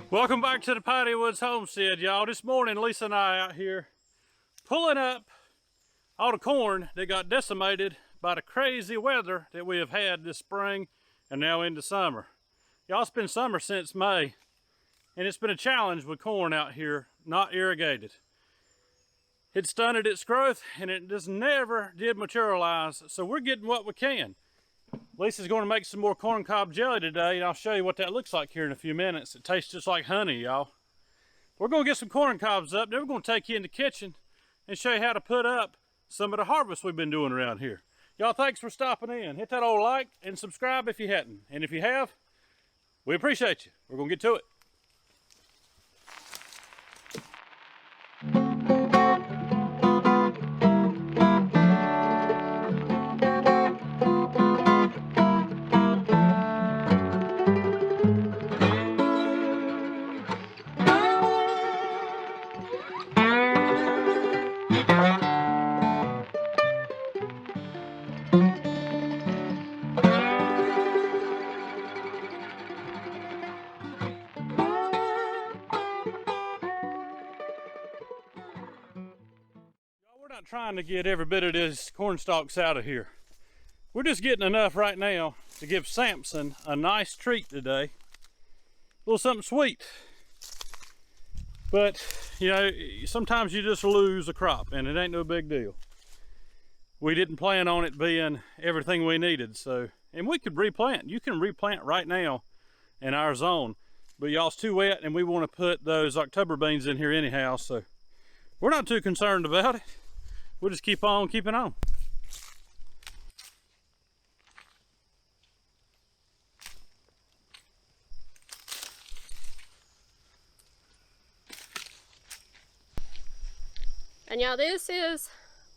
Welcome back to the Piney Woods Homestead, y'all. This morning, Lisa and I out here pulling up all the corn that got decimated by the crazy weather that we have had this spring and now into summer. Y'all, it's been summer since May, and it's been a challenge with corn out here not irrigated. It stunted its growth, and it just never did materialize, so we're getting what we can. Lisa's going to make some more corn cob jelly today, and I'll show you what that looks like here in a few minutes. It tastes just like honey, y'all. We're going to get some corn cobs up, then we're going to take you in the kitchen and show you how to put up some of the harvest we've been doing around here. Y'all, thanks for stopping in. Hit that old like and subscribe if you hadn't. And if you have, we appreciate you. We're going to get to it. We're not trying to get every bit of this corn stalks out of here. We're just getting enough right now to give Samson a nice treat today. A little something sweet. But, you know, sometimes you just lose a crop and it ain't no big deal. We didn't plan on it being everything we needed, so, and we could replant. You can replant right now in our zone, but y'all's too wet and we want to put those October beans in here anyhow, so we're not too concerned about it. We'll just keep on keeping on. And y'all, this is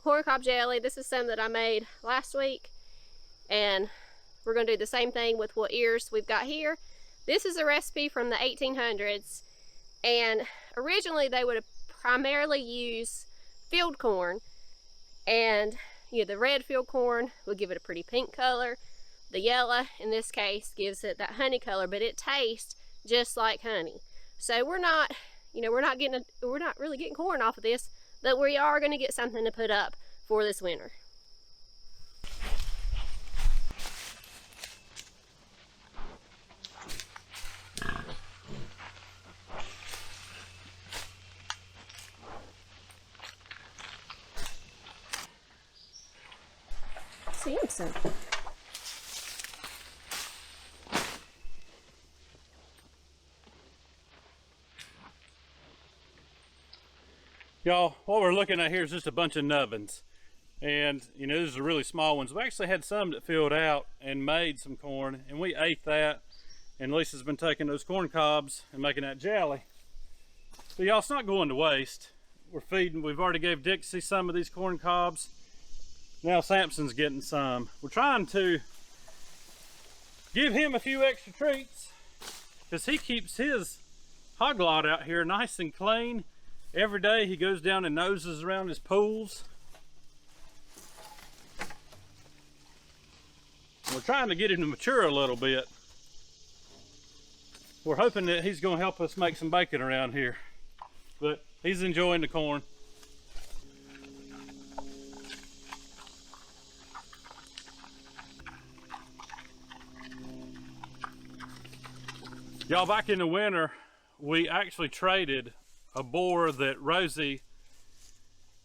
corn cob jelly. This is some that I made last week, and we're going to do the same thing with what ears we've got here. This is a recipe from the 1800s, and originally they would have primarily used field corn, and you know, the red field corn would give it a pretty pink color. The yellow in this case gives it that honey color, but it tastes just like honey. So we're not, you know, we're not really getting corn off of this, but we are going to get something to put up for this winter. Samson. Y'all, what we're looking at here is just a bunch of nubbins. And, you know, these are really small ones. We actually had some that filled out and made some corn, and we ate that. And Lisa's been taking those corn cobs and making that jelly. So y'all, it's not going to waste. We're feeding, we've already gave Dixie some of these corn cobs. Now Samson's getting some. We're trying to give him a few extra treats because he keeps his hog lot out here nice and clean. Every day he goes down and noses around his pools. We're trying to get him to mature a little bit. We're hoping that he's going to help us make some bacon around here. But he's enjoying the corn. Y'all, back in the winter, we actually traded a boar that Rosie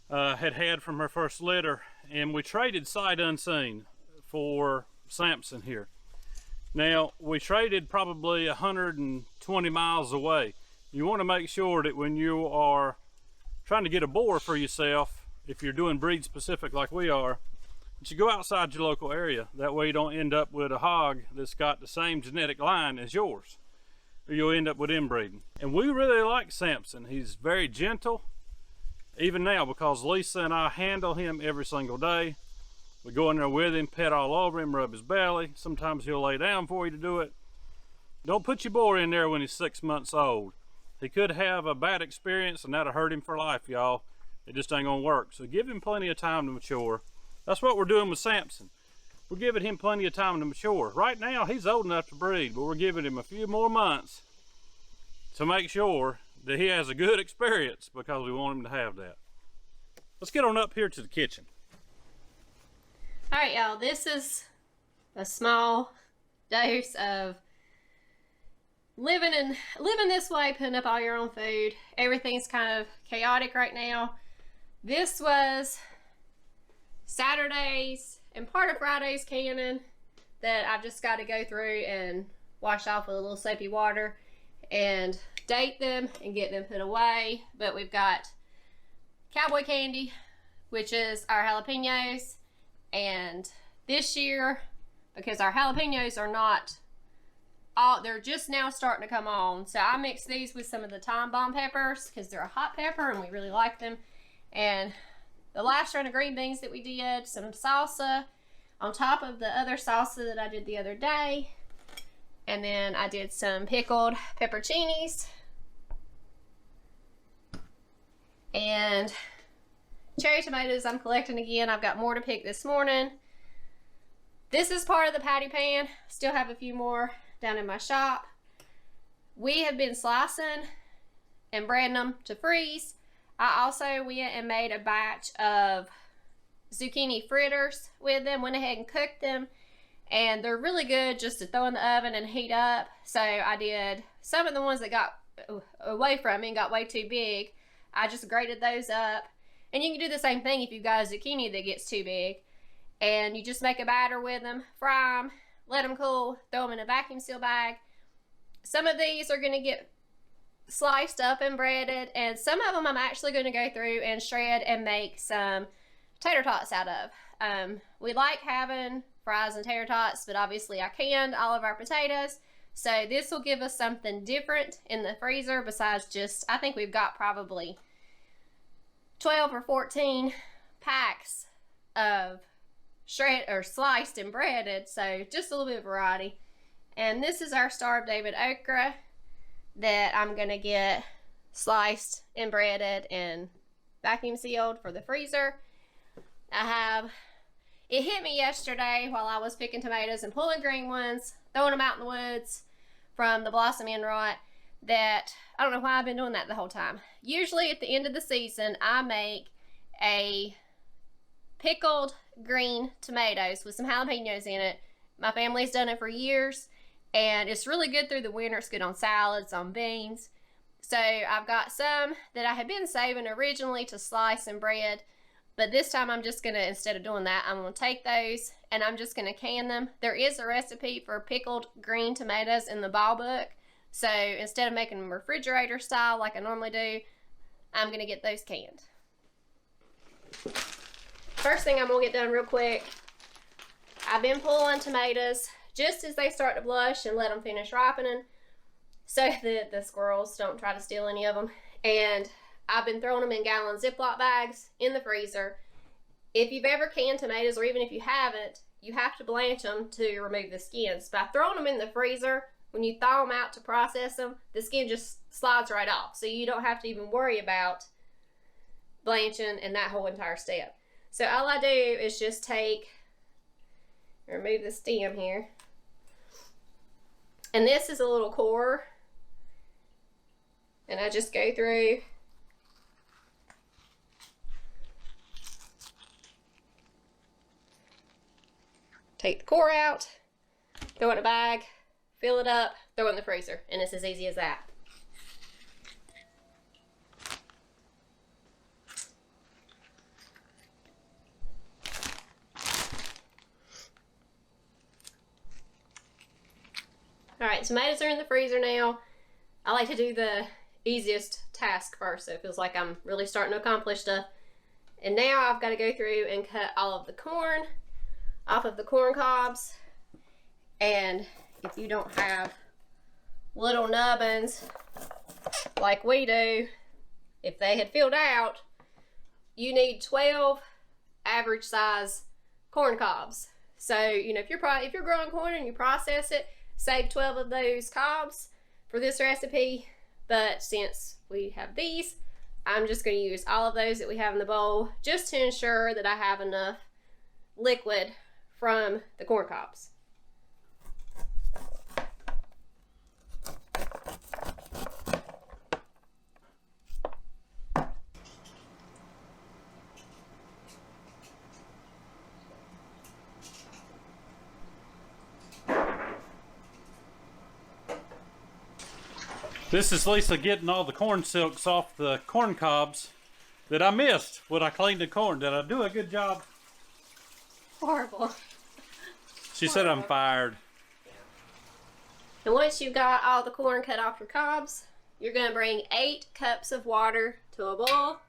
had from her first litter, and we traded sight unseen for Samson here. Now, we traded probably 120 miles away. You want to make sure that when you are trying to get a boar for yourself, if you're doing breed specific like we are, that you go outside your local area. That way you don't end up with a hog that's got the same genetic line as yours, or you'll end up with inbreeding. And we really like Samson. He's very gentle, even now, because Lisa and I handle him every single day. We go in there with him, pet all over him, rub his belly. Sometimes he'll lay down for you to do it. Don't put your boar in there when he's 6 months old. He could have a bad experience and that'll hurt him for life, y'all. It just ain't gonna work. So give him plenty of time to mature. That's what we're doing with Samson. We're giving him plenty of time to mature. Right now, he's old enough to breed, but we're giving him a few more months to make sure that he has a good experience, because we want him to have that. Let's get on up here to the kitchen. All right, y'all, this is a small dose of living this way, putting up all your own food. Everything's kind of chaotic right now. This was Saturday's and part of Friday's canning that I've just got to go through and wash off with a little soapy water and date them and get them put away. But we've got cowboy candy, which is our jalapenos, and this year, because our jalapenos are not they're just now starting to come on, so I mixed these with some of the time bomb peppers because they're a hot pepper and we really like them. And the last round of green beans that we did, some salsa on top of the other salsa that I did the other day. And then I did some pickled pepperoncinis and cherry tomatoes I'm collecting again. I've got more to pick this morning. This is part of the patty pan. Still have a few more down in my shop. We have been slicing and breading them to freeze. I also went and made a batch of zucchini fritters with them, went ahead and cooked them, and they're really good just to throw in the oven and heat up. So I did some of the ones that got away from me and got way too big. I just grated those up, and you can do the same thing if you've got a zucchini that gets too big, and you just make a batter with them, fry them, let them cool, throw them in a vacuum seal bag. Some of these are going to get sliced up and breaded, and some of them I'm actually going to go through and shred and make some tater tots out of. We like having fries and tater tots, but obviously I canned all of our potatoes, so this will give us something different in the freezer besides just, I think we've got probably 12 or 14 packs of shred or sliced and breaded, so just a little bit of variety. And this is our Star of David okra that I'm gonna get sliced and breaded and vacuum sealed for the freezer. It hit me yesterday while I was picking tomatoes and pulling green ones, throwing them out in the woods from the blossom end rot, that I don't know why I've been doing that the whole time. Usually at the end of the season I make a pickled green tomatoes with some jalapenos in it. My family's done it for years, and it's really good through the winter. It's good on salads, on beans. So I've got some that I had been saving originally to slice and bread, but this time I'm just gonna, instead of doing that, I'm gonna take those and I'm just gonna can them. There is a recipe for pickled green tomatoes in the ball book, so instead of making them refrigerator style like I normally do, I'm gonna get those canned. First thing I'm gonna get done real quick, I've been pulling tomatoes just as they start to blush and let them finish ripening so that the squirrels don't try to steal any of them. And I've been throwing them in gallon Ziploc bags in the freezer. If you've ever canned tomatoes, or even if you haven't, you have to blanch them to remove the skins. By throwing them in the freezer, when you thaw them out to process them, the skin just slides right off. So you don't have to even worry about blanching and that whole entire step. So all I do is just remove the stem here. And this is a little core. And I just go through. Take the core out, throw it in a bag, fill it up, throw it in the freezer. And it's as easy as that. Alright, tomatoes are in the freezer now. I like to do the easiest task first, so it feels like I'm really starting to accomplish stuff. And now I've got to go through and cut all of the corn off of the corn cobs. And if you don't have little nubbins like we do, if they had filled out, you need 12 average size corn cobs. So, you know, if you're growing corn and you process it, save 12 of those cobs for this recipe. But since we have these, I'm just going to use all of those that we have in the bowl just to ensure that I have enough liquid from the corn cobs. This is Lisa getting all the corn silks off the corn cobs that I missed when I cleaned the corn. Did I do a good job? Horrible. She said I'm fired. And once you've got all the corn cut off your cobs, you're going to bring 8 cups of water to a boil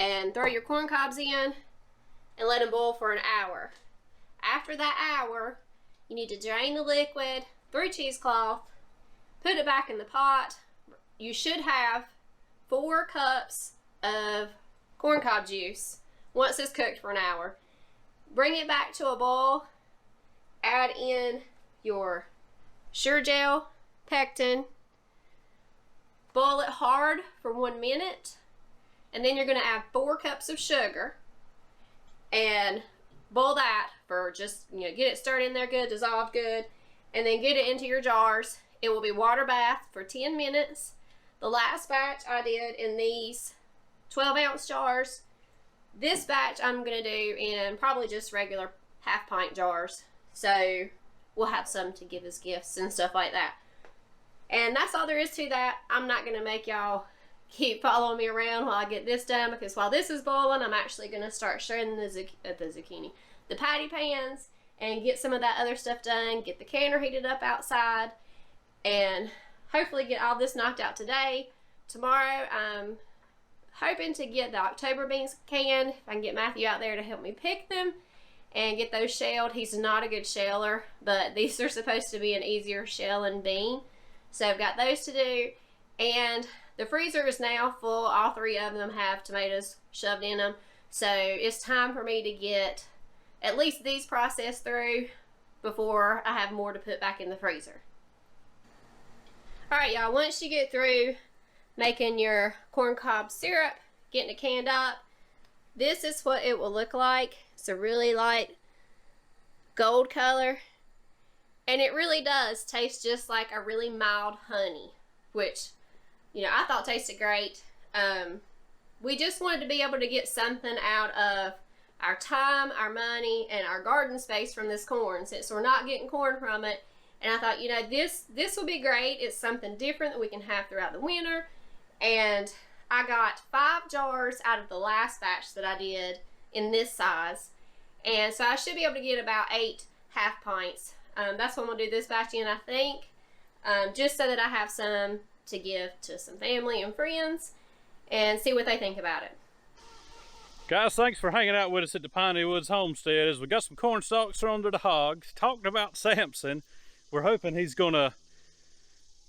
and throw your corn cobs in and let them boil for an hour. After that hour, you need to drain the liquid through cheesecloth, put it back in the pot. You should have 4 cups of corn cob juice once it's cooked for an hour. Bring it back to a boil, add in your Sure-Jell, pectin, boil it hard for 1 minute, and then you're going to add 4 cups of sugar and boil that for just, get it stirred in there good, dissolved good, and then get it into your jars. It will be water bath for 10 minutes. The last batch I did in these 12-ounce jars. This batch I'm going to do in probably just regular half-pint jars. So we'll have some to give as gifts and stuff like that. And that's all there is to that. I'm not going to make y'all keep following me around while I get this done, because while this is boiling, I'm actually going to start shredding the patty pans, and get some of that other stuff done, get the canner heated up outside, and hopefully get all this knocked out today. Tomorrow, I'm hoping to get the October beans canned. If I can get Matthew out there to help me pick them and get those shelled. He's not a good sheller, but these are supposed to be an easier shelling bean. So I've got those to do. And the freezer is now full. All 3 of them have tomatoes shoved in them. So it's time for me to get at least these processed through before I have more to put back in the freezer. Alright y'all, once you get through making your corn cob syrup, getting it canned up, this is what it will look like. It's a really light gold color, and it really does taste just like a really mild honey, which, I thought tasted great. We just wanted to be able to get something out of our time, our money, and our garden space from this corn, since we're not getting corn from it. And I thought, this will be great. It's something different that we can have throughout the winter. And I got 5 jars out of the last batch that I did in this size. And so I should be able to get about 8 half pints. That's what I'm going to do this batch in, I think. Just so that I have some to give to some family and friends and see what they think about it. Guys, thanks for hanging out with us at the Piney Woods Homestead as we got some corn stalks thrown to the hogs. Talking about Samson, we're hoping he's going to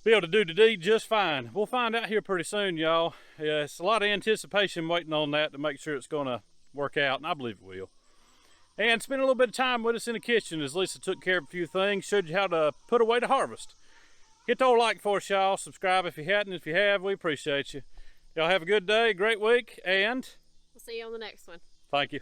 be able to do the deed just fine. We'll find out here pretty soon, y'all. Yeah, it's a lot of anticipation waiting on that to make sure it's going to work out, and I believe it will. And spend a little bit of time with us in the kitchen as Lisa took care of a few things, showed you how to put away the harvest. Hit the old like for us, y'all. Subscribe if you hadn't. If you have, we appreciate you. Y'all have a good day, great week, and we'll see you on the next one. Thank you.